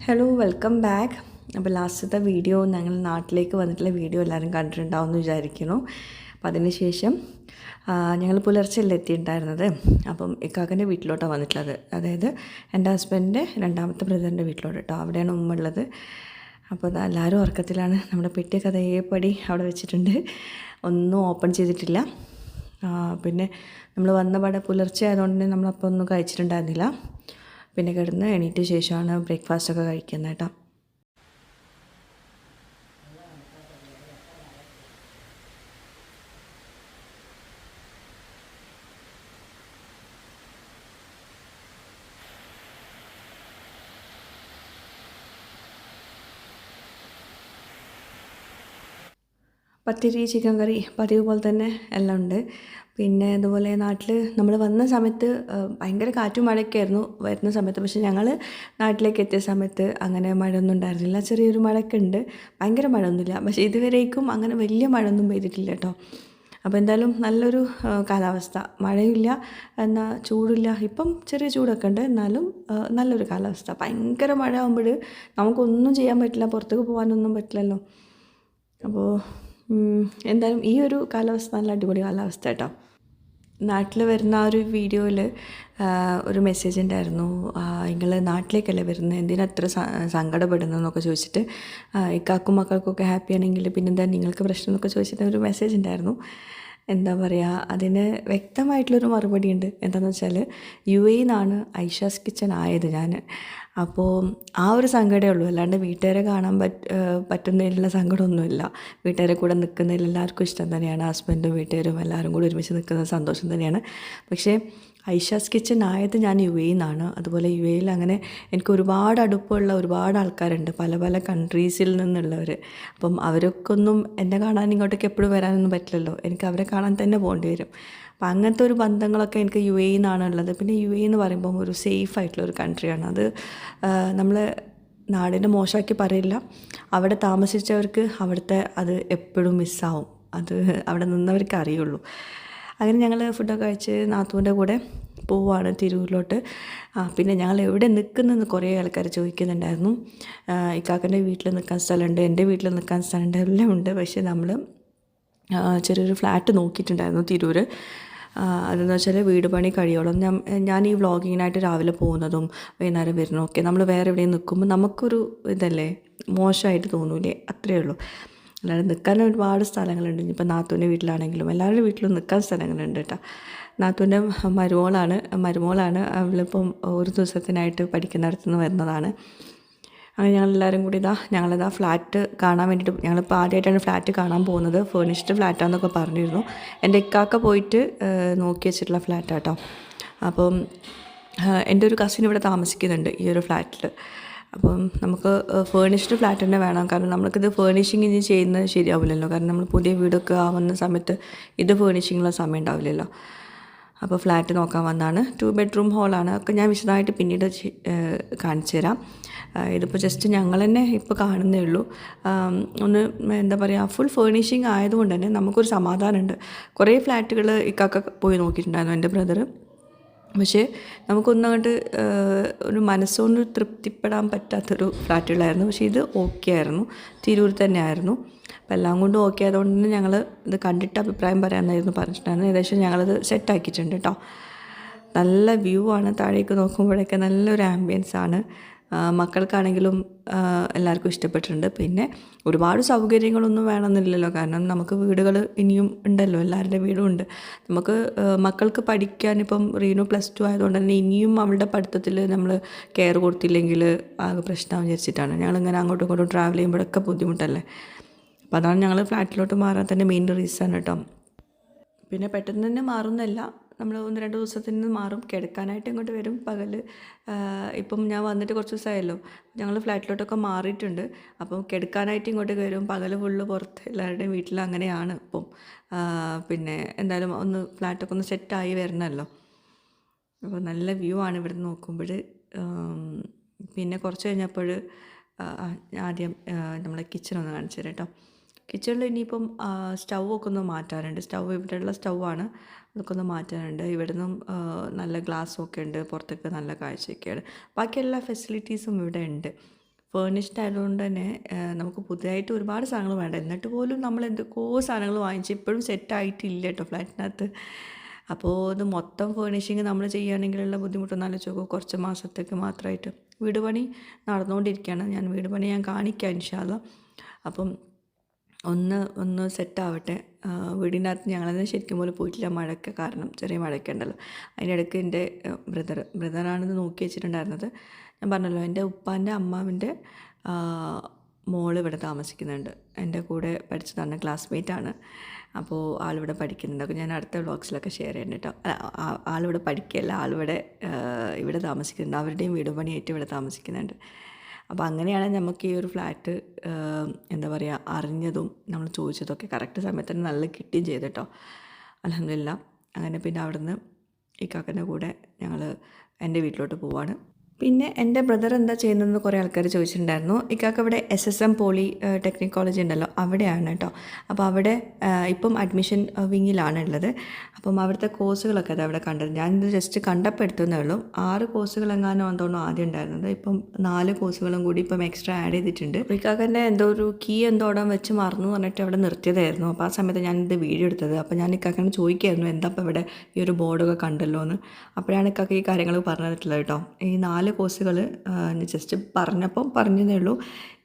Hello welcome back. അപ്പോൾ ലാസ്റ്റത്തെ video ഞങ്ങൾ നാട്ടിലേക്ക് വന്നിട്ടുള്ള വീഡിയോ എല്ലാവരും കണ്ടിട്ടുണ്ടാവും എന്ന് വിചാരിക്കുന്നു. അപ്പം അതിന് ശേഷം ഞങ്ങൾ പുലർച്ചെല്ലാം എത്തിയിട്ടുണ്ടായിരുന്നത്. അപ്പം ഇക്കാക്കൻ്റെ വീട്ടിലോട്ടാണ് വന്നിട്ടുള്ളത്, അതായത് എൻ്റെ ഹസ്ബൻഡിൻ്റെ രണ്ടാമത്തെ ബ്രദറിൻ്റെ വീട്ടിലോട്ട് കേട്ടോ. അവിടെയാണ് ഉമ്മ ഉള്ളത്. അപ്പോൾ എല്ലാവരും ഉറക്കത്തിലാണ്. നമ്മുടെ പെട്ടിയൊക്കെ അതേപടി അവിടെ വെച്ചിട്ടുണ്ട്, ഒന്നും ഓപ്പൺ ചെയ്തിട്ടില്ല. പിന്നെ നമ്മൾ വന്നപാടെ പുലർച്ചെ ആയതുകൊണ്ട് തന്നെ നമ്മളപ്പോൾ ഒന്നും കഴിച്ചിട്ടുണ്ടായിരുന്നില്ല. പിന്നെ കിടന്ന് എണീറ്റ ശേഷമാണ് ബ്രേക്ക്ഫാസ്റ്റൊക്കെ കഴിക്കുന്നത് കേട്ടോ. പത്തിരി, ചിക്കൻ കറി പതിവ് പോലെ തന്നെ എല്ലാം ഉണ്ട്. പിന്നെ അതുപോലെ നാട്ടിൽ നമ്മൾ വന്ന സമയത്ത് ഭയങ്കര കാറ്റും മഴയൊക്കെ ആയിരുന്നു വരുന്ന സമയത്ത്. പക്ഷേ ഞങ്ങൾ നാട്ടിലേക്ക് എത്തിയ സമയത്ത് അങ്ങനെ മഴയൊന്നും ഉണ്ടായിരുന്നില്ല. ചെറിയൊരു മഴയൊക്കെ ഉണ്ട്, ഭയങ്കര മഴയൊന്നുമില്ല. പക്ഷേ ഇതുവരേക്കും അങ്ങനെ വലിയ മഴയൊന്നും പെയ്തിട്ടില്ല കേട്ടോ. അപ്പോൾ എന്തായാലും നല്ലൊരു കാലാവസ്ഥ, മഴയില്ല എന്നാൽ ചൂടില്ല. ഇപ്പം ചെറിയ ചൂടൊക്കെ ഉണ്ട്, എന്നാലും നല്ലൊരു കാലാവസ്ഥ. ഭയങ്കര മഴ ആകുമ്പോൾ നമുക്കൊന്നും ചെയ്യാൻ പറ്റില്ല, പുറത്തേക്ക് പോകാനൊന്നും പറ്റില്ലല്ലോ. അപ്പോൾ എന്തായാലും ഈ ഒരു കാലാവസ്ഥ നല്ല അടിപൊളി കാലാവസ്ഥ കേട്ടോ. നാട്ടിൽ വരുന്ന ആ ഒരു വീഡിയോയിൽ ഒരു മെസ്സേജ് ഉണ്ടായിരുന്നു, നിങ്ങൾ നാട്ടിലേക്കല്ലേ വരുന്നത്, എന്തിനാ അത്ര സങ്കടപ്പെടുന്നതെന്നൊക്കെ ചോദിച്ചിട്ട്. ഇക്കാക്കും മക്കൾക്കൊക്കെ ഹാപ്പി ആണെങ്കിൽ പിന്നെന്താ നിങ്ങൾക്ക് പ്രശ്നം എന്നൊക്കെ ചോദിച്ചിട്ട് ഒരു മെസ്സേജ് ഉണ്ടായിരുന്നു. എന്താ പറയുക, അതിന് വ്യക്തമായിട്ടുള്ളൊരു മറുപടി ഉണ്ട്. എന്താണെന്ന് വെച്ചാൽ UAE നിന്നാണ് ഐഷാസ് കിച്ചൺ ആയത് ഞാൻ. അപ്പോൾ ആ ഒരു സങ്കടമേ ഉള്ളൂ, അല്ലാണ്ട് വീട്ടുകാരെ കാണാൻ പറ്റുന്നതിലുള്ള സങ്കടമൊന്നുമില്ല. വീട്ടുകാരെ കൂടെ നിൽക്കുന്നതിൽ എല്ലാവർക്കും ഇഷ്ടം തന്നെയാണ്. ഹസ്ബൻഡും വീട്ടുകാരും എല്ലാവരും കൂടി ഒരുമിച്ച് നിൽക്കുന്ന സന്തോഷം തന്നെയാണ്. പക്ഷേ ഐഷാസ് കിച്ചൺ ആയത് ഞാൻ UAE നിന്നാണ്. അതുപോലെ UAEയിൽ അങ്ങനെ എനിക്ക് ഒരുപാട് അടുപ്പമുള്ള ഒരുപാട് ആൾക്കാരുണ്ട്, പല പല കൺട്രീസിൽ നിന്നുള്ളവർ. അപ്പം അവരൊക്കെ ഒന്നും എന്നെ കാണാൻ ഇങ്ങോട്ടേക്ക് എപ്പോഴും വരാനൊന്നും പറ്റില്ലല്ലോ, എനിക്ക് അവരെ കാണാൻ തന്നെ പോകേണ്ടി വരും. അപ്പം അങ്ങനത്തെ ഒരു ബന്ധങ്ങളൊക്കെ എനിക്ക് UAE നിന്നാണ് ഉള്ളത്. പിന്നെ UAE എന്ന് പറയുമ്പം ഒരു സേഫ് ആയിട്ടുള്ളൊരു കൺട്രിയാണ്. അത് നമ്മൾ നാടിനെ മോശമാക്കി പറയില്ല, അവിടെ താമസിച്ചവർക്ക് അവിടുത്തെ അത് എപ്പോഴും മിസ്സാവും, അത് അവിടെ നിന്നവർക്ക് അറിയുള്ളൂ. അങ്ങനെ ഞങ്ങൾ ഫുഡൊക്കെ കഴിച്ച് നാത്തൂൻ്റെ കൂടെ പോവുകയാണ് തിരൂരിലോട്ട്. പിന്നെ ഞങ്ങൾ എവിടെ നിൽക്കുന്നതെന്ന് കുറേ ആൾക്കാർ ചോദിക്കുന്നുണ്ടായിരുന്നു. ഇക്കാക്കൻ്റെ വീട്ടിൽ നിൽക്കാൻ സ്ഥലമുണ്ട്, എൻ്റെ വീട്ടിൽ നിൽക്കാൻ സ്ഥലമുണ്ട്, എല്ലാം ഉണ്ട്. പക്ഷേ നമ്മൾ ചെറിയൊരു ഫ്ലാറ്റ് നോക്കിയിട്ടുണ്ടായിരുന്നു തിരൂർ. അതെന്ന് വെച്ചാൽ വീട് പണി കഴിയോളം ഞാൻ ഈ വ്ളോഗിങ്ങിനായിട്ട് രാവിലെ പോകുന്നതും വൈകുന്നേരം വരുന്നതൊക്കെ നമ്മൾ വേറെ എവിടെയും നിൽക്കുമ്പോൾ നമുക്കൊരു ഇതല്ലേ, മോശമായിട്ട് തോന്നൂലേ, അത്രയേ ഉള്ളൂ. അല്ലാതെ നിൽക്കാൻ ഒരുപാട് സ്ഥലങ്ങളുണ്ട്. ഇനിയിപ്പോൾ നാത്തൂൻ്റെ വീട്ടിലാണെങ്കിലും എല്ലാവരുടെ വീട്ടിലും നിൽക്കാൻ സ്ഥലങ്ങളുണ്ട് കേട്ടോ. നാത്തൂൻ്റെ മരുമോളാണ് അവളിപ്പം ഒരു ദിവസത്തിനായിട്ട് പഠിക്കുന്നിടത്തു നിന്ന് വരുന്നതാണ്. അങ്ങനെ ഞങ്ങളെല്ലാവരും കൂടി ഞങ്ങളിതാ ഫ്ലാറ്റ് കാണാൻ വേണ്ടിയിട്ട്, ഞങ്ങളിപ്പോൾ ആദ്യമായിട്ടാണ് ഫ്ലാറ്റ് കാണാൻ പോകുന്നത്. ഫേർണിഷ്ഡ് ഫ്ലാറ്റാന്നൊക്കെ പറഞ്ഞിരുന്നു. എൻ്റെ ഇക്കാക്ക പോയിട്ട് നോക്കി വെച്ചിട്ടുള്ള ഫ്ലാറ്റാട്ടോ. അപ്പം എൻ്റെ ഒരു കസിൻ ഇവിടെ താമസിക്കുന്നുണ്ട് ഈ ഒരു ഫ്ലാറ്റിൽ. അപ്പം നമുക്ക് ഫേർണിഷ്ഡ് ഫ്ലാറ്റ് തന്നെ വേണം, കാരണം നമുക്കിത് ഫേർണിഷിങ് ഇനി ചെയ്യുന്നത് ശരിയാവില്ലല്ലോ. കാരണം നമ്മൾ പുതിയ വീടൊക്കെ ആവുന്ന സമയത്ത് ഇത് ഫേർണിഷിങ്ങുള്ള സമയം ഉണ്ടാവില്ലല്ലോ. അപ്പോൾ ഫ്ലാറ്റ് നോക്കാൻ വന്നതാണ്. 2 ബെഡ്റൂം ഹോളാണ്. ഒക്കെ ഞാൻ വിശദമായിട്ട് പിന്നീട് കാണിച്ചു തരാം. ഇതിപ്പോൾ ജസ്റ്റ് ഞങ്ങൾ തന്നെ ഇപ്പോൾ കാണുന്നേ ഉള്ളൂ. ഒന്ന് എന്താ പറയുക, ഫുൾ ഫേർണിഷിങ് ആയതുകൊണ്ട് തന്നെ നമുക്കൊരു സമാധാനമുണ്ട്. കുറേ ഫ്ലാറ്റുകൾ ഇക്കാക്ക പോയി നോക്കിയിട്ടുണ്ടായിരുന്നു, എൻ്റെ ബ്രദർ. പക്ഷേ നമുക്കൊന്നങ്ങോട്ട് ഒരു മനസ്സുകൊണ്ട് തൃപ്തിപ്പെടാൻ പറ്റാത്തൊരു ഫ്ലാറ്റുകളായിരുന്നു. പക്ഷേ ഇത് ഓക്കെ ആയിരുന്നു, തിരൂർ തന്നെ ആയിരുന്നു. അപ്പോൾ എല്ലാം കൊണ്ടും ഓക്കെ ആയതുകൊണ്ട് തന്നെ ഞങ്ങൾ ഇത് കണ്ടിട്ട് അഭിപ്രായം പറയാമെന്നായിരുന്നു പറഞ്ഞിട്ടുണ്ടായിരുന്നു. ഏകദേശം ഞങ്ങളത് സെറ്റാക്കിയിട്ടുണ്ട് കേട്ടോ. നല്ല വ്യൂ ആണ്, താഴേക്ക് നോക്കുമ്പോഴൊക്കെ നല്ലൊരു ആംബിയൻസ് ആണ്. മക്കൾക്കാണെങ്കിലും എല്ലാവർക്കും ഇഷ്ടപ്പെട്ടിട്ടുണ്ട്. പിന്നെ ഒരുപാട് സൗകര്യങ്ങളൊന്നും വേണമെന്നില്ലല്ലോ, കാരണം നമുക്ക് വീടുകൾ ഇനിയും ഉണ്ടല്ലോ, എല്ലാവരുടെ വീടും ഉണ്ട്. നമുക്ക് മക്കൾക്ക് പഠിക്കാൻ ഇപ്പം റീനു +2 ആയതുകൊണ്ട് തന്നെ ഇനിയും അവളുടെ പഠിത്തത്തിൽ നമ്മൾ കെയർ കൊടുത്തില്ലെങ്കിൽ ആകെ പ്രശ്നം വിചാരിച്ചിട്ടാണ് ഞങ്ങളിങ്ങനെ അങ്ങോട്ടും ഇങ്ങോട്ടും ട്രാവൽ ചെയ്യുമ്പോഴൊക്കെ ബുദ്ധിമുട്ടല്ലേ. അപ്പോൾ അതാണ് ഞങ്ങൾ ഫ്ലാറ്റിലോട്ട് മാറാൻ തന്നെ മെയിൻ റീസൺ കേട്ടോ. പിന്നെ പെട്ടെന്ന് തന്നെ മാറുന്നല്ല, നമ്മൾ 1-2 ദിവസത്തിന് മാറും. കിടക്കാനായിട്ട് ഇങ്ങോട്ട് വരും പകൽ. ഇപ്പം ഞാൻ വന്നിട്ട് കുറച്ച് ദിവസമായല്ലോ, ഞങ്ങൾ ഫ്ലാറ്റിലോട്ടൊക്കെ മാറിയിട്ടുണ്ട്. അപ്പം കിടക്കാനായിട്ട് ഇങ്ങോട്ട് വരും, പകൽ ഫുള്ള് പുറത്ത് എല്ലാവരുടെയും വീട്ടിൽ അങ്ങനെയാണ് ഇപ്പം. പിന്നെ എന്തായാലും ഒന്ന് ഫ്ലാറ്റൊക്കെ ഒന്ന് സെറ്റായി വരണമല്ലോ. അപ്പോൾ നല്ല വ്യൂ ആണ് ഇവിടെ നിന്ന് നോക്കുമ്പോൾ. പിന്നെ കുറച്ച് കഴിഞ്ഞപ്പോൾ ആദ്യം നമ്മളെ കിച്ചണൊന്ന് കാണിച്ചു തരാം കേട്ടോ. കിച്ചണിൽ ഇനിയിപ്പം സ്റ്റൗവൊക്കെ ഒന്ന് മാറ്റാനുണ്ട്. ഇവിടെയുള്ള സ്റ്റൗവാണ്, അതൊക്കെ ഒന്ന് മാറ്റാനുണ്ട്. ഇവിടെ നിന്നും നല്ല ഗ്ലാസ്സൊക്കെ ഉണ്ട്, പുറത്തേക്ക് നല്ല കാഴ്ചയൊക്കെയാണ്. ബാക്കി എല്ലാ ഫെസിലിറ്റീസും ഇവിടെ ഉണ്ട്. ഫേർണിഷ്ഡ് ആയതുകൊണ്ട് തന്നെ നമുക്ക് പുതിയതായിട്ട് ഒരുപാട് സാധനങ്ങൾ വേണ്ട. എന്നിട്ട് പോലും നമ്മൾ എന്തൊക്കെയോ സാധനങ്ങൾ വാങ്ങിച്ച് ഇപ്പോഴും സെറ്റായിട്ടില്ല കേട്ടോ ഫ്ലാറ്റിനകത്ത്. അപ്പോൾ ഇത് മൊത്തം ഫേർണിഷിങ് നമ്മൾ ചെയ്യുകയാണെങ്കിലുള്ള ബുദ്ധിമുട്ടൊന്നും ആലോചിച്ച് നോക്കൂ. കുറച്ച് മാസത്തേക്ക് മാത്രമായിട്ട് വീട് പണി നടന്നുകൊണ്ടിരിക്കുകയാണ്. വീട് പണി ഞാൻ കാണിക്കാം ഇൻഷാ അല്ലാ. അപ്പം ഒന്ന് സെറ്റാവട്ടെ. വീടിൻ്റെ അകത്ത് ഞങ്ങളത് ശരിക്കും പോലെ പോയിട്ടില്ല, മഴയ്ക്ക് കാരണം. ചെറിയ മഴയൊക്കെ ഉണ്ടല്ലോ. അതിൻ്റെ ഇടയ്ക്ക് എൻ്റെ ബ്രദറാണിത് നോക്കി വെച്ചിട്ടുണ്ടായിരുന്നത്. ഞാൻ പറഞ്ഞല്ലോ, എൻ്റെ ഉപ്പാൻ്റെ അമ്മാവിൻ്റെ മോള് ഇവിടെ താമസിക്കുന്നുണ്ട്. എൻ്റെ കൂടെ പഠിച്ചതാണ്, ക്ലാസ്മേറ്റാണ്. അപ്പോൾ ആളിവിടെ പഠിക്കുന്നുണ്ട്. അപ്പോൾ ഞാൻ അടുത്ത വ്ളോഗ്സിലൊക്കെ ഷെയർ ചെയ്യുന്നുണ്ട് കേട്ടോ. ആളിവിടെ പഠിക്കുകയല്ല, ഇവിടെ താമസിക്കുന്നുണ്ട്. അവരുടെയും വീട് പണിയായിട്ട് ഇവിടെ താമസിക്കുന്നുണ്ട്. അപ്പോൾ അങ്ങനെയാണ് നമുക്ക് ഈ ഒരു ഫ്ലാറ്റ് എന്താ പറയുക അറിഞ്ഞതും നമ്മൾ ചോദിച്ചതൊക്കെ കറക്റ്റ് സമയത്ത് തന്നെ നല്ല കിട്ടുകയും ചെയ്തു കേട്ടോ. അൽഹംദുലില്ലാ. അങ്ങനെ പിന്നെ അവിടുന്ന് ഇക്കാക്കൻ്റെ കൂടെ ഞങ്ങൾ എൻ്റെ വീട്ടിലോട്ട് പോവാണ്. പിന്നെ എൻ്റെ ബ്രദർ എന്താ ചെയ്യുന്നതെന്ന് കുറേ ആൾക്കാർ ചോദിച്ചിട്ടുണ്ടായിരുന്നു. ഇക്കാക്ക് ഇവിടെ SSM പോളി ടെക്നിക് കോളേജ് ഉണ്ടല്ലോ, അവിടെയാണ് കേട്ടോ. അപ്പോൾ അവിടെ ഇപ്പം അഡ്മിഷൻ വിങ്ങിലാണ് ഉള്ളത്. അപ്പം അവിടുത്തെ കോഴ്സുകളൊക്കെ അത് അവിടെ കണ്ടത്. ഞാനിത് ജസ്റ്റ് കണ്ടപ്പോൾ എടുത്തതേ ഉള്ളൂ. 6 കോഴ്സുകളെങ്ങാനും തോന്നുന്നു ആദ്യം ഉണ്ടായിരുന്നത്. ഇപ്പം 4 കോഴ്സുകളും കൂടി ഇപ്പം എക്സ്ട്രാ ആഡ് ചെയ്തിട്ടുണ്ട്. ഇക്കാക്കൻ്റെ എന്തോ ഒരു കീ അവിടെ വെച്ച് മറന്നു പറഞ്ഞിട്ട് അവിടെ നിർത്തിയതായിരുന്നു. അപ്പോൾ ആ സമയത്ത് ഞാനിത് വീഡിയോ എടുത്തത്. അപ്പോൾ ഞാൻ ഇക്കാക്കനെ ചോദിക്കായിരുന്നു, എന്താ ഇപ്പോൾ ഇവിടെ ഈ ഒരു ബോർഡൊക്കെ കണ്ടല്ലോ എന്ന്. അപ്പോഴാണ് ഇക്കാക്ക ഈ കാര്യങ്ങൾ പറഞ്ഞു തന്നിട്ടുള്ളത് കേട്ടോ. ഈ 4 കോഴ്സുകൾ ജസ്റ്റ് പറഞ്ഞതേ ഉള്ളൂ.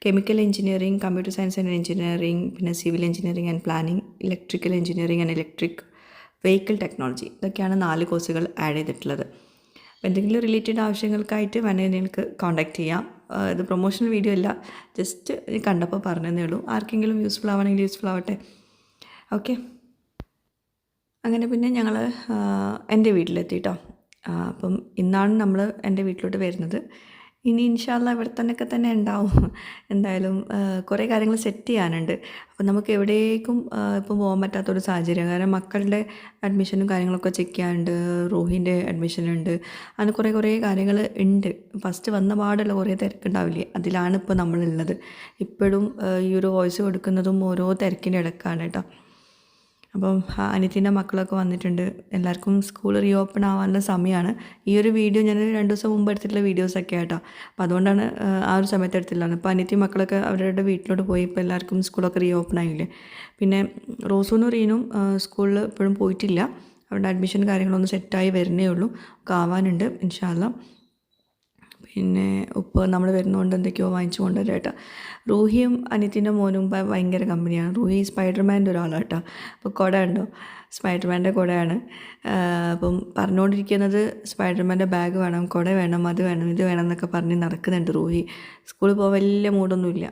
Chemical engineering, computer science and engineering, പിന്നെ civil engineering and planning, electrical engineering and electric vehicle technology, ഇതൊക്കെയാണ് 4 കോഴ്സുകൾ ആഡ് ചെയ്തിട്ടുള്ളത്. അപ്പോൾ എന്തെങ്കിലും റിലേറ്റഡ് ആവശ്യങ്ങൾക്കായിട്ട് വേണമെങ്കിൽ നിങ്ങൾക്ക് കോൺടാക്റ്റ് ചെയ്യാം. ഇത് പ്രൊമോഷണൽ വീഡിയോ അല്ല, ജസ്റ്റ് കണ്ടപ്പോൾ പറഞ്ഞതേ ഉള്ളൂ. ആർക്കെങ്കിലും യൂസ്ഫുൾ ആവണമെങ്കിൽ യൂസ്ഫുൾ ആവട്ടെ. ഓക്കെ. അങ്ങനെ പിന്നെ ഞങ്ങൾ എൻ്റെ വീട്ടിലെത്തി കേട്ടോ. അപ്പം ഇന്നാണ് നമ്മൾ എൻ്റെ വീട്ടിലോട്ട് വരുന്നത്. ഇനി ഇൻഷാ അല്ലാ ഇവിടെ തന്നെ ഉണ്ടാവും. എന്തായാലും കുറേ കാര്യങ്ങൾ സെറ്റ് ചെയ്യാനുണ്ട്. അപ്പം നമുക്ക് എവിടേക്കും ഇപ്പം പോകാൻ പറ്റാത്തൊരു സാഹചര്യം. കാരണം മക്കളുടെ അഡ്മിഷനും കാര്യങ്ങളൊക്കെ ചെക്ക് ചെയ്യാനുണ്ട്, റൂഹിൻ്റെ അഡ്മിഷനുണ്ട്, അങ്ങനെ കുറേ കാര്യങ്ങൾ ഉണ്ട്. ഫസ്റ്റ് വന്ന പാടുള്ള കുറേ തിരക്കുണ്ടാവില്ലേ, അതിലാണ് ഇപ്പോൾ നമ്മളുള്ളത്. ഇപ്പോഴും ഈ ഒരു വോയിസ് കൊടുക്കുന്നതും ഓരോ തിരക്കിൻ്റെ ഇടക്കാണ് കേട്ടോ. അപ്പം അനിയത്തിൻ്റെ മക്കളൊക്കെ വന്നിട്ടുണ്ട്. എല്ലാവർക്കും സ്കൂൾ റീഓപ്പൺ ആവാനുള്ള സമയമാണ്. ഈ ഒരു വീഡിയോ ഞാൻ 2 ദിവസം മുമ്പ് എടുത്തിട്ടുള്ള വീഡിയോസൊക്കെ ആട്ടോ. അപ്പോൾ അതുകൊണ്ടാണ് ആ ഒരു സമയത്ത് എടുത്തിട്ടുള്ളത്. അപ്പോൾ അനിയത്തി മക്കളൊക്കെ അവരുടെ വീട്ടിലോട്ട് പോയി. ഇപ്പോൾ എല്ലാവർക്കും സ്കൂളൊക്കെ റീഓപ്പൺ ആയില്ലേ. പിന്നെ റോസൂനും റീനും സ്കൂളിൽ ഇപ്പോഴും പോയിട്ടില്ല. അവരുടെ അഡ്മിഷൻ കാര്യങ്ങളൊന്നും സെറ്റായി വരുന്നേ ഉള്ളൂ. ഒക്കെ ആവാനുണ്ട് ഇൻഷാ അല്ലാ. പിന്നെ ഉപ്പ് നമ്മൾ വരുന്നതുകൊണ്ട് എന്തൊക്കെയോ വാങ്ങിച്ചു കൊണ്ടുവരാം കേട്ടോ. റൂഹിയും അനിയത്തിൻ്റെ മോനും ഭയങ്കര കമ്പനിയാണ്. റൂഹി സ്പൈഡർമാൻ്റെ ഒരാളാണ് കേട്ടോ. അപ്പോൾ കുട ഉണ്ടോ, സ്പൈഡർമാൻ്റെ കുടയാണ്. അപ്പം പറഞ്ഞുകൊണ്ടിരിക്കുന്നത് സ്പൈഡർമാൻ്റെ ബാഗ് വേണം, കുട വേണം, അത് വേണം, ഇത് വേണം എന്നൊക്കെ പറഞ്ഞ് നടക്കുന്നുണ്ട് റൂഹി. സ്കൂളിൽ പോകാൻ വലിയ മൂടൊന്നുമില്ല.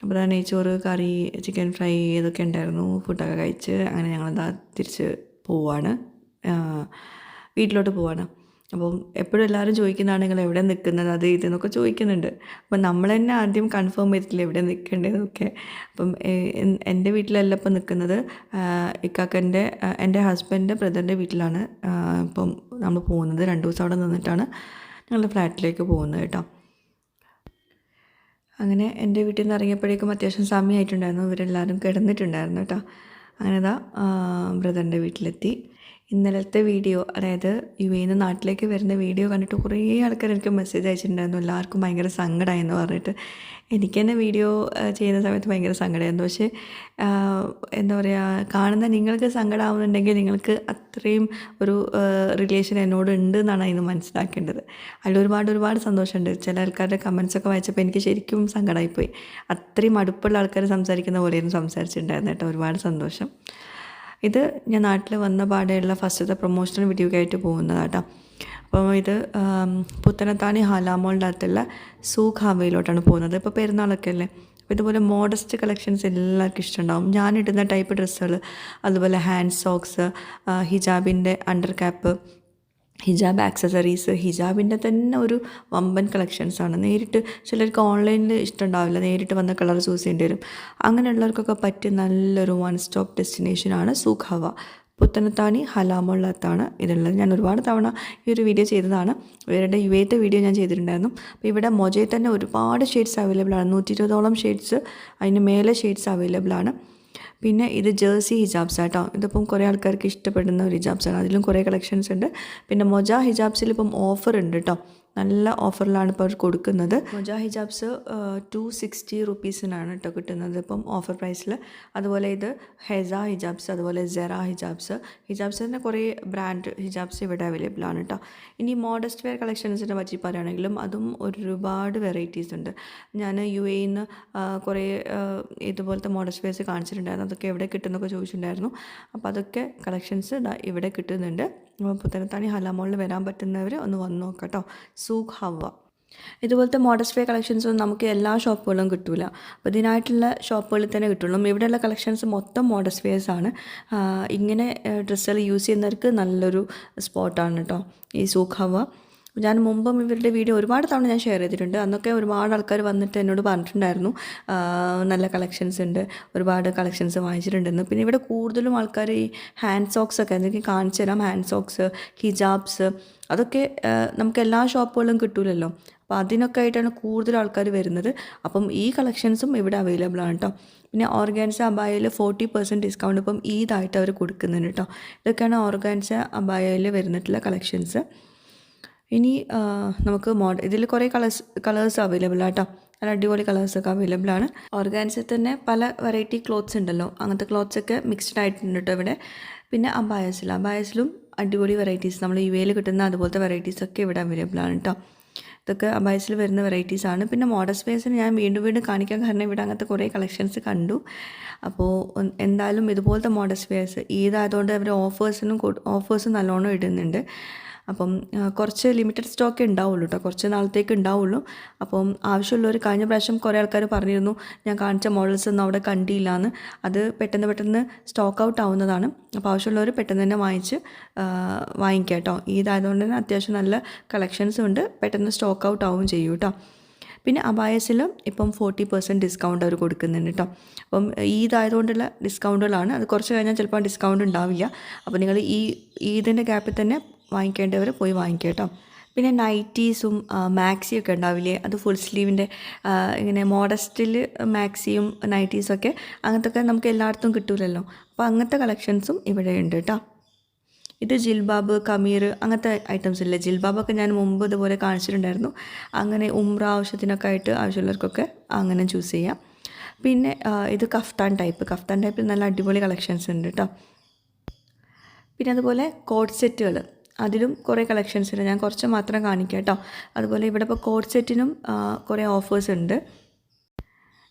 അപ്പോൾ തന്നെ നെയ്ച്ചോറ്, കറി, ചിക്കൻ ഫ്രൈ ഇതൊക്കെ ഉണ്ടായിരുന്നു. ഫുഡൊക്കെ കഴിച്ച് അങ്ങനെ ഞങ്ങളെന്താ തിരിച്ച് പോവാണ്, വീട്ടിലോട്ട് പോവാണ്. അപ്പം എപ്പോഴും എല്ലാവരും ചോദിക്കുന്നതാണ് നിങ്ങൾ എവിടെ നിൽക്കുന്നത്, അത് ഇതെന്നൊക്കെ ചോദിക്കുന്നുണ്ട്. അപ്പം നമ്മൾ തന്നെ ആദ്യം കൺഫേം ചെയ്തിട്ടില്ല എവിടെ നിൽക്കേണ്ടതെന്നൊക്കെ. അപ്പം എൻ്റെ വീട്ടിലല്ല ഇപ്പം നിൽക്കുന്നത്, എൻ്റെ ഹസ്ബൻഡിൻ്റെ ബ്രദറിൻ്റെ വീട്ടിലാണ് ഇപ്പം നമ്മൾ പോകുന്നത്. 2 ദിവസം അവിടെ നിന്നിട്ടാണ് ഞങ്ങളുടെ ഫ്ലാറ്റിലേക്ക് പോകുന്നത് കേട്ടോ. അങ്ങനെ എൻ്റെ വീട്ടിൽ നിന്ന് ഇറങ്ങിയപ്പോഴേക്കും അത്യാവശ്യം സമയമായിട്ടുണ്ടായിരുന്നു. ഇവരെല്ലാവരും കിടന്നിട്ടുണ്ടായിരുന്നു കേട്ടോ. അങ്ങനെ ബ്രദറിൻ്റെ വീട്ടിലെത്തി. ഇന്നലത്തെ വീഡിയോ, അതായത് UAE നിന്ന് നാട്ടിലേക്ക് വരുന്ന വീഡിയോ കണ്ടിട്ട് കുറേ ആൾക്കാർ എനിക്ക് മെസ്സേജ് അയച്ചിട്ടുണ്ടായിരുന്നു. എല്ലാവർക്കും ഭയങ്കര സങ്കടമായെന്ന് പറഞ്ഞിട്ട്. എനിക്ക് തന്നെ വീഡിയോ ചെയ്യുന്ന സമയത്ത് ഭയങ്കര സങ്കടമായിരുന്നു. പക്ഷേ എന്താ പറയുക, കാണുന്ന നിങ്ങൾക്ക് സങ്കടമാവുന്നുണ്ടെങ്കിൽ നിങ്ങൾക്ക് അത്രയും ഒരു റിലേഷൻ എന്നോട് ഉണ്ട് എന്നാണ് അതിന് മനസ്സിലാക്കേണ്ടത്. അതിൽ ഒരുപാട് സന്തോഷമുണ്ട്. ചില ആൾക്കാരുടെ കമൻസൊക്കെ വായിച്ചപ്പോൾ എനിക്ക് ശരിക്കും സങ്കടമായിപ്പോയി. അത്രയും അടുപ്പുള്ള ആൾക്കാർ സംസാരിക്കുന്ന പോലെയൊന്നും സംസാരിച്ചിട്ടുണ്ടായിരുന്നു കേട്ടോ. ഒരുപാട് സന്തോഷം. ഇത് ഞാൻ നാട്ടിൽ വന്ന പാടെയുള്ള ഫസ്റ്റത്തെ പ്രൊമോഷണൽ വീഡിയോയ്ക്കായിട്ട് പോകുന്നതാട്ടോ. അപ്പം ഇത് പുത്തനത്താണി ഹാലാമോളിൻ്റെ അകത്തുള്ള സൂഖ് ഹവയിലോട്ടാണ് പോകുന്നത്. ഇപ്പോൾ പെരുന്നാളൊക്കെ അല്ലേ. അപ്പോൾ ഇതുപോലെ മോഡസ്റ്റ് കളക്ഷൻസ് എല്ലാവർക്കും ഇഷ്ടമുണ്ടാവും. ഞാനിടുന്ന ടൈപ്പ് ഡ്രസ്സുകൾ, അതുപോലെ ഹാൻഡ് സോക്സ്, ഹിജാബിൻ്റെ അണ്ടർ ക്യാപ്പ്, ഹിജാബ് ആക്സസറീസ്, ഹിജാബിൻ്റെ തന്നെ ഒരു വമ്പൻ കളക്ഷൻസാണ്. നേരിട്ട് ചിലർക്ക് ഓൺലൈനിൽ ഇഷ്ടമുണ്ടാവില്ല, നേരിട്ട് വന്ന കളർ ചൂസ് ചെയ്യേണ്ടി വരും. അങ്ങനെയുള്ളവർക്കൊക്കെ പറ്റിയ നല്ലൊരു 1 സ്റ്റോപ്പ് ഡെസ്റ്റിനേഷനാണ് സൂഖ് ഹവ. പുത്തനത്താണി ഹലാമുള്ളത്താണ് ഇതുള്ളത്. ഞാൻ ഒരുപാട് തവണ ഈ ഒരു വീഡിയോ ചെയ്തതാണ്. ഇവരുടെ UAE വീഡിയോ ഞാൻ ചെയ്തിട്ടുണ്ടായിരുന്നു. അപ്പോൾ ഇവിടെ മൊജയിൽ തന്നെ ഒരുപാട് ഷെയ്ഡ്സ് അവൈലബിൾ ആണ്. 120ഓളം ഷെയ്ഡ്സ്, അതിന് മേലെ ഷെയ്ഡ്സ് അവൈലബിൾ ആണ്. പിന്നെ ഇത് ജേഴ്സി ഹിജാബ്സ് ആട്ടോ. ഇതിപ്പം കുറേ ആൾക്കാർക്ക് ഇഷ്ടപ്പെടുന്ന ഒരു ഹിജാബ്സാണ്. അതിലും കുറേ കളക്ഷൻസ് ഉണ്ട്. പിന്നെ മൊജ ഹിജാബ്സിൽ ഇപ്പം ഓഫർ ഉണ്ട് കേട്ടോ. നല്ല ഓഫറിലാണ് ഇപ്പോൾ അവർ കൊടുക്കുന്നത്. മൊജ ഹിജാബ്സ് 260 റുപ്പീസിനാണ് കേട്ടോ കിട്ടുന്നത് ഇപ്പം ഓഫർ പ്രൈസിൽ. അതുപോലെ ഇത് ഹെസ ഹിജാബ്സ്, അതുപോലെ സെറ ഹിജാബ്സ് തന്നെ കുറേ ബ്രാൻഡ് ഹിജാബ്സ് ഇവിടെ അവൈലബിൾ ആണ് കേട്ടോ. ഇനി മോഡസ്റ്റ് വെയർ കളക്ഷൻസിനെ പറ്റി പറയുകയാണെങ്കിലും അതും ഒരുപാട് വെറൈറ്റീസ് ഉണ്ട്. ഞാൻ UAE നിന്ന് കുറേ ഇതുപോലത്തെ മോഡസ്റ്റ് വെയർസ് കാണിച്ചിട്ടുണ്ടായിരുന്നു. അതൊക്കെ എവിടെ കിട്ടുന്നൊക്കെ ചോദിച്ചിട്ടുണ്ടായിരുന്നു. അപ്പോൾ അതൊക്കെ കളക്ഷൻസ് ഇവിടെ കിട്ടുന്നുണ്ട്. അപ്പോൾ പുത്തനത്താണി ഹലാമോളിൽ വരാൻ പറ്റുന്നവർ ഒന്ന് വന്ന് നോക്കാം കേട്ടോ. സൂഖ് ഹവ ഇതുപോലത്തെ മോഡസ്റ്റ് വെയർ കളക്ഷൻസൊന്നും നമുക്ക് എല്ലാ ഷോപ്പുകളിലും കിട്ടില്ല. അപ്പോൾ ഇതിനായിട്ടുള്ള ഷോപ്പുകളിൽ തന്നെ കിട്ടുള്ളൂ. ഇവിടെയുള്ള കളക്ഷൻസ് മൊത്തം മോഡസ്റ്റ് വെയർസ് ആണ്. ഇങ്ങനെ ഡ്രസ്സുകൾ യൂസ് ചെയ്യുന്നവർക്ക് നല്ലൊരു സ്പോട്ടാണ് കേട്ടോ ഈ സൂഖ് ഹവ. ഞാൻ മുമ്പും ഇവരുടെ വീഡിയോ ഒരുപാട് തവണ ഞാൻ ഷെയർ ചെയ്തിട്ടുണ്ട്. അന്നൊക്കെ ഒരുപാട് ആൾക്കാർ വന്നിട്ട് എന്നോട് പറഞ്ഞിട്ടുണ്ടായിരുന്നു നല്ല കളക്ഷൻസ് ഉണ്ട്, ഒരുപാട് കളക്ഷൻസ് വാങ്ങിച്ചിട്ടുണ്ടെന്ന്. പിന്നെ ഇവിടെ കൂടുതലും ആൾക്കാർ ഈ ഹാൻഡ് സോക്സ് ഒക്കെ എനിക്ക് കാണിച്ചു തരാം. ഹാൻഡ് സോക്സ്, ഹിജാബ്സ് അതൊക്കെ നമുക്ക് എല്ലാ ഷോപ്പുകളിലും കിട്ടില്ലല്ലോ. അപ്പോൾ അതിനൊക്കെ ആയിട്ടാണ് കൂടുതൽ ആൾക്കാർ വരുന്നത്. അപ്പം ഈ കളക്ഷൻസും ഇവിടെ അവൈലബിൾ ആണ് കേട്ടോ. പിന്നെ ഓർഗാൻസ അബായയിൽ 40% ഡിസ്കൗണ്ട് ഇപ്പം ഈദായിട്ട് അവർ കൊടുക്കുന്നുണ്ട് കേട്ടോ. ഇതൊക്കെയാണ് ഓർഗാൻസ അബായയിൽ വരുന്നിട്ടുള്ള കളക്ഷൻസ്. ഇനി നമുക്ക് ഇതിൽ കുറേ കളേഴ്സ് അവൈലബിൾ ആട്ടോ. നല്ല അടിപൊളി കളേഴ്സൊക്കെ അവൈലബിൾ ആണ്. ഓർഗാൻസിൽ തന്നെ പല വെറൈറ്റി ക്ലോത്ത്സ് ഉണ്ടല്ലോ, അങ്ങനത്തെ ക്ലോത്ത്സൊക്കെ മിക്സ്ഡ് ആയിട്ടുണ്ട് കേട്ടോ ഇവിടെ. പിന്നെ അബായസിലും അടിപൊളി വെറൈറ്റീസ് നമ്മൾ UAEയിൽ കിട്ടുന്ന അതുപോലത്തെ വെറൈറ്റീസൊക്കെ ഇവിടെ അവൈലബിൾ ആണ് കേട്ടോ. ഇതൊക്കെ അബായസിൽ വരുന്ന വെറൈറ്റീസാണ്. പിന്നെ മോഡസ്റ്റ് വെയർസിന് ഞാൻ വീണ്ടും കാണിക്കാൻ കാരണം ഇവിടെ അങ്ങനത്തെ കുറേ കളക്ഷൻസ് കണ്ടു. അപ്പോൾ എന്തായാലും ഇതുപോലത്തെ മോഡസ്റ്റ് വെയർസ് ഈദായതുകൊണ്ട് അവർ ഓഫേഴ്സ് നല്ലോണം ഇടുന്നുണ്ട്. അപ്പം കുറച്ച് ലിമിറ്റഡ് സ്റ്റോക്കേ ഉണ്ടാവുള്ളൂ കേട്ടോ, കുറച്ച് നാളത്തേക്ക് ഉണ്ടാവുള്ളൂ. അപ്പം ആവശ്യമുള്ളവർ, കഴിഞ്ഞ പ്രാവശ്യം കുറേ ആൾക്കാർ പറഞ്ഞിരുന്നു ഞാൻ കാണിച്ച മോഡൽസ് ഒന്നും അവിടെ കണ്ടില്ല എന്ന്. അത് പെട്ടെന്ന് സ്റ്റോക്ക് ഔട്ട് ആവുന്നതാണ്. അപ്പോൾ ആവശ്യമുള്ളവർ പെട്ടെന്ന് തന്നെ വാങ്ങിക്കുക കേട്ടോ. ഇതായതുകൊണ്ട് തന്നെ അത്യാവശ്യം നല്ല കളക്ഷൻസും ഉണ്ട്, പെട്ടെന്ന് സ്റ്റോക്ക് ഔട്ട് ആവുകയും ചെയ്യും കേട്ടോ. പിന്നെ അബായസിലും ഇപ്പം 40% ഡിസ്കൗണ്ട് അവർ കൊടുക്കുന്നുണ്ട് കേട്ടോ. അപ്പം ഈദായതുകൊണ്ടുള്ള ഡിസ്കൗണ്ടുകളാണ്. അത് കുറച്ച് കഴിഞ്ഞാൽ ചിലപ്പോൾ ഡിസ്കൗണ്ട് ഉണ്ടാവില്ല. അപ്പോൾ നിങ്ങൾ ഈദിൻ്റെ ഗ്യാപ്പിൽ തന്നെ വാങ്ങിക്കേണ്ടവർ പോയി വാങ്ങിക്കുക കേട്ടോ. പിന്നെ നൈറ്റീസും മാക്സിയൊക്കെ ഉണ്ടാവില്ലേ, അത് ഫുൾ സ്ലീവിൻ്റെ ഇങ്ങനെ മോഡസ്റ്റിൽ മാക്സിയും നൈറ്റീസൊക്കെ അങ്ങനത്തെ നമുക്ക് എല്ലായിടത്തും കിട്ടില്ലല്ലോ. അപ്പോൾ അങ്ങനത്തെ കളക്ഷൻസും ഇവിടെ ഉണ്ട് കേട്ടോ. ഇത് ജിൽബാബ്, കമീർ അങ്ങനത്തെ ഐറ്റംസ് ഇല്ലേ. ജിൽബാബൊക്കെ ഞാൻ മുമ്പ് ഇതുപോലെ കാണിച്ചിട്ടുണ്ടായിരുന്നു. അങ്ങനെ ഉംറ ആവശ്യത്തിനൊക്കെ ആയിട്ട് ആവശ്യമുള്ളവർക്കൊക്കെ അങ്ങനെ ചൂസ് ചെയ്യാം. പിന്നെ ഇത് കഫ്താൻ ടൈപ്പിൽ നല്ല അടിപൊളി കളക്ഷൻസ് ഉണ്ട് കേട്ടോ. പിന്നെ അതുപോലെ കോഡ് സെറ്റുകൾ, അതിലും കുറേ കളക്ഷൻസ് ഉണ്ട്. ഞാൻ കുറച്ച് മാത്രം കാണിക്കാം കേട്ടോ. അതുപോലെ ഇവിടെ ഇപ്പോൾ കോഡ് സെറ്റിനും കുറേ ഓഫേഴ്സ് ഉണ്ട്.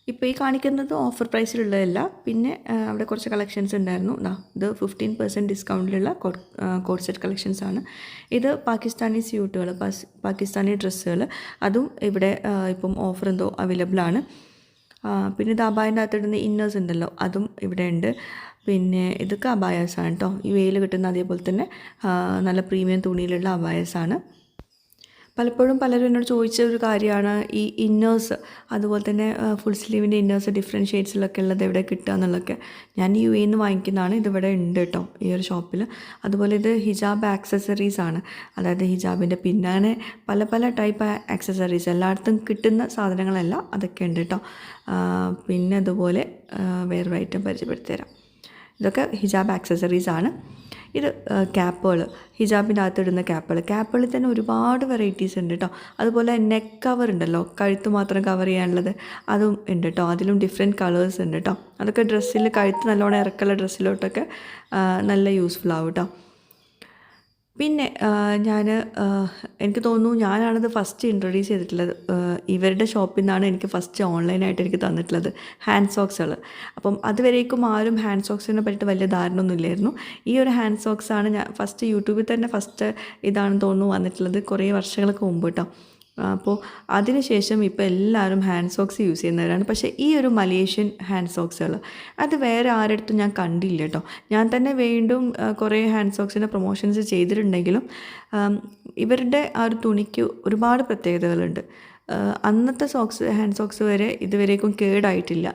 ഇപ്പോൾ ഈ കാണിക്കുന്നത് ഓഫർ പ്രൈസിലുള്ളതല്ല. പിന്നെ അവിടെ കുറച്ച് കളക്ഷൻസ് ഉണ്ടായിരുന്നു. ഇത് 15% ഡിസ്കൗണ്ടിലുള്ള കോഡ് സെറ്റ് കളക്ഷൻസാണ്. ഇത് പാകിസ്ഥാനി സ്യൂട്ടുകൾ, പാകിസ്ഥാനി ഡ്രസ്സുകൾ, അതും ഇവിടെ ഇപ്പം ഓഫർ എന്തോ അവൈലബിൾ ആണ്. പിന്നെ ഇത് അബായൻ്റെ അകത്തിടുന്ന ഇന്നേഴ്സ് ഉണ്ടല്ലോ, അതും ഇവിടെ ഉണ്ട്. പിന്നെ ഇതൊക്കെ അബായാസാണ് കേട്ടോ. UAEയിൽ കിട്ടുന്ന അതേപോലെ തന്നെ നല്ല പ്രീമിയം തുണിയിലുള്ള അബായാസാണ്. പലപ്പോഴും പലരും എന്നോട് ചോദിച്ച ഒരു കാര്യമാണ് ഈ ഇന്നേഴ്സ്, അതുപോലെ തന്നെ ഫുൾ സ്ലീവിൻ്റെ ഇന്നേഴ്സ് ഡിഫറെൻറ്റ് ഷെയ്ഡ്സിലൊക്കെ ഉള്ളത് എവിടെ കിട്ടുക എന്നുള്ളതൊക്കെ. ഞാൻ UAEയിൽ നിന്ന് വാങ്ങിക്കുന്നതാണ്. ഇതിവിടെ ഉണ്ട് കേട്ടോ ഈ ഒരു ഷോപ്പിൽ. അതുപോലെ ഇത് ഹിജാബ് ആക്സസറീസ് ആണ്. അതായത് ഹിജാബിൻ്റെ പിന്നെ പല ടൈപ്പ് ആക്സസറീസ് എല്ലായിടത്തും കിട്ടുന്ന സാധനങ്ങളല്ല, അതൊക്കെ ഉണ്ട് കേട്ടോ. പിന്നെ അതുപോലെ വേറൊരു ഐറ്റം പരിചയപ്പെടുത്തി തരാം. ഇതൊക്കെ ഹിജാബ് ആക്സസറീസ് ആണ്. ഇത് ക്യാപ്പുകൾ, ഹിജാബിൻ്റെ അകത്തിടുന്ന ക്യാപ്പുകളിൽ തന്നെ ഒരുപാട് വെറൈറ്റീസ് ഉണ്ട് കേട്ടോ. അതുപോലെ നെക്ക് കവർ ഉണ്ടല്ലോ, കഴുത്ത് മാത്രം കവർ ചെയ്യാനുള്ളത്, അതും ഉണ്ട് കേട്ടോ. അതിലും ഡിഫറെൻറ്റ് കളേഴ്സ് ഉണ്ട് കേട്ടോ. അതൊക്കെ ഡ്രസ്സിൽ കഴുത്ത് നല്ലോണം ഇറക്കുള്ള ഡ്രസ്സിലോട്ടൊക്കെ നല്ല യൂസ്ഫുൾ ആവും കേട്ടോ. പിന്നെ എനിക്ക് തോന്നുന്നു ഞാനാണത് ഫസ്റ്റ് ഇൻട്രൊഡ്യൂസ് ചെയ്തിട്ടുള്ളത്. ഇവരുടെ ഷോപ്പിൽ നിന്നാണ് എനിക്ക് ഫസ്റ്റ് ഓൺലൈനായിട്ട് എനിക്ക് തന്നിട്ടുള്ളത് ഹാൻഡ് സോക്സുകൾ. അപ്പം അതുവരേക്കും ആരും ഹാൻഡ് സോക്സിനെ പറ്റിയിട്ട് വലിയ ധാരണ ഒന്നും ഇല്ലായിരുന്നു. ഈ ഒരു ഹാൻഡ് സോക്സാണ് ഞാൻ ഫസ്റ്റ് യൂട്യൂബിൽ തന്നെ ഇതാണെന്ന് തോന്നുന്നു വന്നിട്ടുള്ളത്, കുറേ വർഷങ്ങൾക്ക് മുമ്പ് കേട്ടോ. അപ്പോൾ അതിനുശേഷം ഇപ്പോൾ എല്ലാവരും ഹാൻഡ് സോക്സ് യൂസ് ചെയ്യുന്നവരാണ്. പക്ഷേ ഈ ഒരു മലേഷ്യൻ ഹാൻഡ് സോക്സുകൾ അത് വേറെ ആരെടുത്തും ഞാൻ കണ്ടില്ല കേട്ടോ. ഞാൻ തന്നെ വീണ്ടും കുറേ ഹാൻഡ് സോക്സിൻ്റെ പ്രൊമോഷൻസ് ചെയ്തിട്ടുണ്ടെങ്കിലും ഇവരുടെ ആ ഒരു തുണിക്ക് ഒരുപാട് പ്രത്യേകതകളുണ്ട്. അന്നത്തെ ഹാൻഡ് സോക്സ് വരെ ഇതുവരേക്കും കേടായിട്ടില്ല.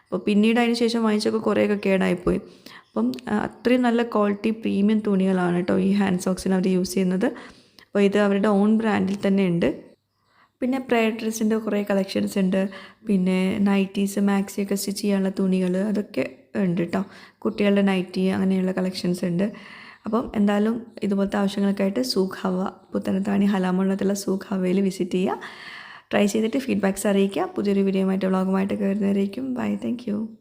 അപ്പോൾ പിന്നീട് അതിന് ശേഷം വാങ്ങിച്ചൊക്കെ കുറേയൊക്കെ കേടായിപ്പോയി. അപ്പം അത്രയും നല്ല ക്വാളിറ്റി പ്രീമിയം തുണികളാണ് കേട്ടോ ഈ ഹാൻഡ് സോക്സിന് അവർ യൂസ് ചെയ്യുന്നത്. അപ്പോൾ ഇത് അവരുടെ ഓൺ ബ്രാൻഡിൽ തന്നെ ഉണ്ട്. പിന്നെ പ്രയർ ഡ്രസ്സിൻ്റെ കുറേ കളക്ഷൻസ് ഉണ്ട്. പിന്നെ നൈറ്റീസ്, മാക്സിയൊക്കെ സ്റ്റിച്ച് ചെയ്യാനുള്ള തുണികൾ അതൊക്കെ ഉണ്ട് കേട്ടോ. കുട്ടികളുടെ നൈറ്റി അങ്ങനെയുള്ള കളക്ഷൻസ് ഉണ്ട്. അപ്പം എന്തായാലും ഇതുപോലത്തെ ആവശ്യങ്ങളൊക്കെ ആയിട്ട് സൂഖ് ഹവ, പുത്തനത്താണി ഹലാമുള്ളത്തുള്ള സൂഖ് ഹവയിൽ വിസിറ്റ് ചെയ്യുക. ട്രൈ ചെയ്തിട്ട് ഫീഡ്ബാക്ക്സ് അറിയിക്കുക. പുതിയൊരു വീഡിയോയുമായിട്ട് വ്ളോഗുമായിട്ടൊക്കെ വരുന്നവരേക്കും. Bye, thank U.